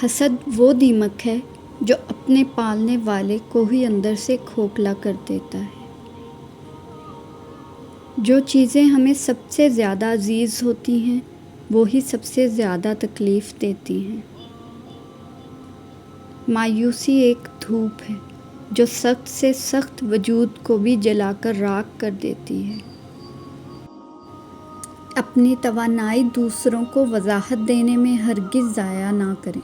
حسد وہ دیمک ہے جو اپنے پالنے والے کو ہی اندر سے کھوکھلا کر دیتا ہے۔ جو چیزیں ہمیں سب سے زیادہ عزیز ہوتی ہیں وہی سب سے زیادہ تکلیف دیتی ہیں۔ مایوسی ایک دھوپ ہے جو سخت سے سخت وجود کو بھی جلا کر راکھ کر دیتی ہے۔ اپنی توانائی دوسروں کو وضاحت دینے میں ہرگز ضائع نہ کریں،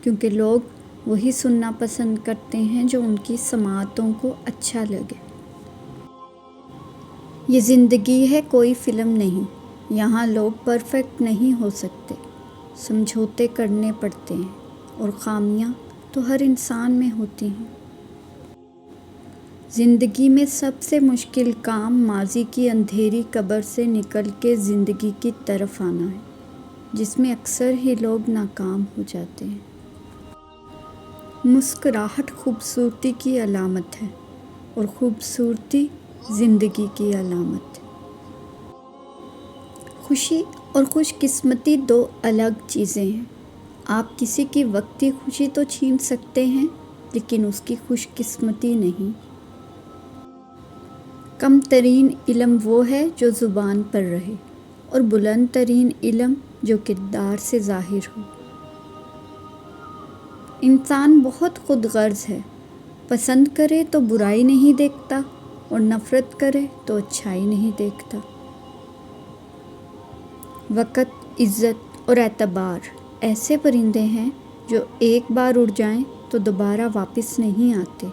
کیونکہ لوگ وہی سننا پسند کرتے ہیں جو ان کی سماعتوں کو اچھا لگے۔ یہ زندگی ہے، کوئی فلم نہیں۔ یہاں لوگ پرفیکٹ نہیں ہو سکتے، سمجھوتے کرنے پڑتے ہیں، اور خامیاں تو ہر انسان میں ہوتی ہیں۔ زندگی میں سب سے مشکل کام ماضی کی اندھیری قبر سے نکل کے زندگی کی طرف آنا ہے، جس میں اکثر ہی لوگ ناکام ہو جاتے ہیں۔ مسکراہٹ خوبصورتی کی علامت ہے، اور خوبصورتی زندگی کی علامت۔ خوشی اور خوش قسمتی دو الگ چیزیں ہیں۔ آپ کسی کی وقتی خوشی تو چھین سکتے ہیں، لیکن اس کی خوش قسمتی نہیں۔ کم ترین علم وہ ہے جو زبان پر رہے، اور بلند ترین علم جو کردار سے ظاہر ہو۔ انسان بہت خود غرض ہے، پسند کرے تو برائی نہیں دیکھتا، اور نفرت کرے تو اچھائی نہیں دیکھتا۔ وقت، عزت اور اعتبار ایسے پرندے ہیں جو ایک بار اڑ جائیں تو دوبارہ واپس نہیں آتے۔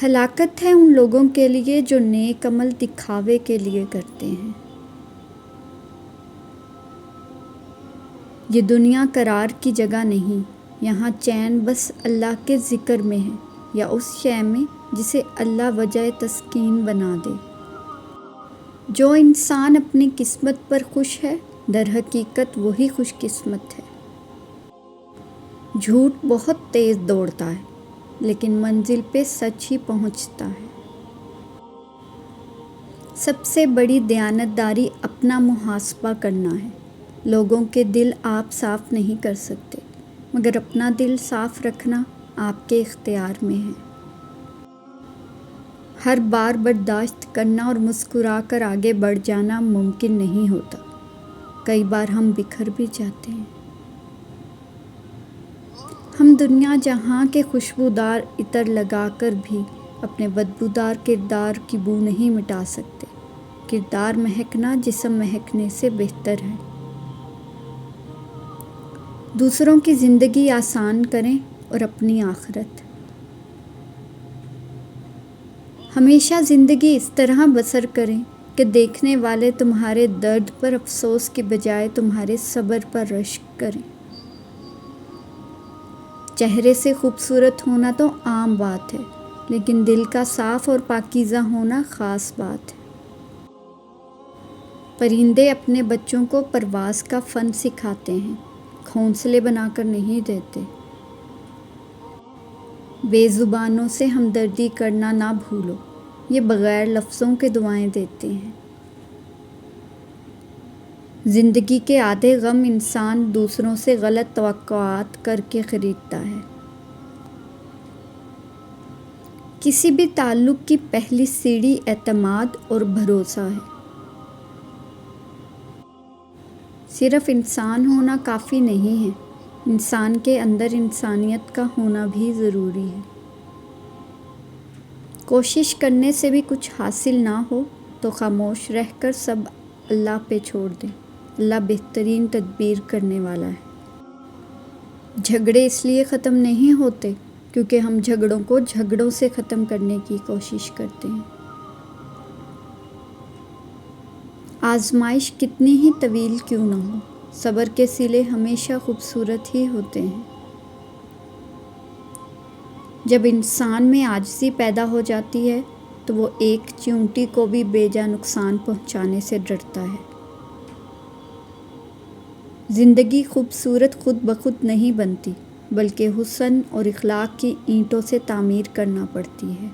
ہلاکت ہے ان لوگوں کے لیے جو نیک عمل دکھاوے کے لیے کرتے ہیں۔ یہ دنیا قرار کی جگہ نہیں، یہاں چین بس اللہ کے ذکر میں ہے، یا اس شے میں جسے اللہ وجہ تسکین بنا دے۔ جو انسان اپنی قسمت پر خوش ہے، در حقیقت وہی خوش قسمت ہے۔ جھوٹ بہت تیز دوڑتا ہے، لیکن منزل پہ سچ ہی پہنچتا ہے۔ سب سے بڑی دیانتداری اپنا محاسبہ کرنا ہے۔ لوگوں کے دل آپ صاف نہیں کر سکتے، مگر اپنا دل صاف رکھنا آپ کے اختیار میں ہے۔ ہر بار برداشت کرنا اور مسکرا کر آگے بڑھ جانا ممکن نہیں ہوتا۔ کئی بار ہم بکھر بھی جاتے ہیں۔ ہم دنیا جہاں کے خوشبودار عطر لگا کر بھی اپنے بدبودار کردار کی بو نہیں مٹا سکتے۔ کردار مہکنا جسم مہکنے سے بہتر ہے۔ دوسروں کی زندگی آسان کریں اور اپنی آخرت۔ ہمیشہ زندگی اس طرح بسر کریں کہ دیکھنے والے تمہارے درد پر افسوس کی بجائے تمہارے صبر پر رشک کریں۔ چہرے سے خوبصورت ہونا تو عام بات ہے، لیکن دل کا صاف اور پاکیزہ ہونا خاص بات ہے۔ پرندے اپنے بچوں کو پرواز کا فن سکھاتے ہیں، گھونسلے بنا کر نہیں دیتے۔ بے زبانوں سے ہمدردی کرنا نہ بھولو، یہ بغیر لفظوں کے دعائیں دیتے ہیں۔ زندگی کے آدھے غم انسان دوسروں سے غلط توقعات کر کے خریدتا ہے۔ کسی بھی تعلق کی پہلی سیڑھی اعتماد اور بھروسہ ہے۔ صرف انسان ہونا کافی نہیں ہے، انسان کے اندر انسانیت کا ہونا بھی ضروری ہے۔ کوشش کرنے سے بھی کچھ حاصل نہ ہو تو خاموش رہ کر سب اللہ پہ چھوڑ دیں، اللہ بہترین تدبیر کرنے والا ہے۔ جھگڑے اس لیے ختم نہیں ہوتے کیونکہ ہم جھگڑوں کو جھگڑوں سے ختم کرنے کی کوشش کرتے ہیں۔ آزمائش کتنی ہی طویل کیوں نہ ہو، صبر کے صلے ہمیشہ خوبصورت ہی ہوتے ہیں۔ جب انسان میں عاجزی پیدا ہو جاتی ہے تو وہ ایک چیونٹی کو بھی بے جا نقصان پہنچانے سے ڈرتا ہے۔ زندگی خوبصورت خود بخود نہیں بنتی، بلکہ حسن اور اخلاق کی اینٹوں سے تعمیر کرنا پڑتی ہے۔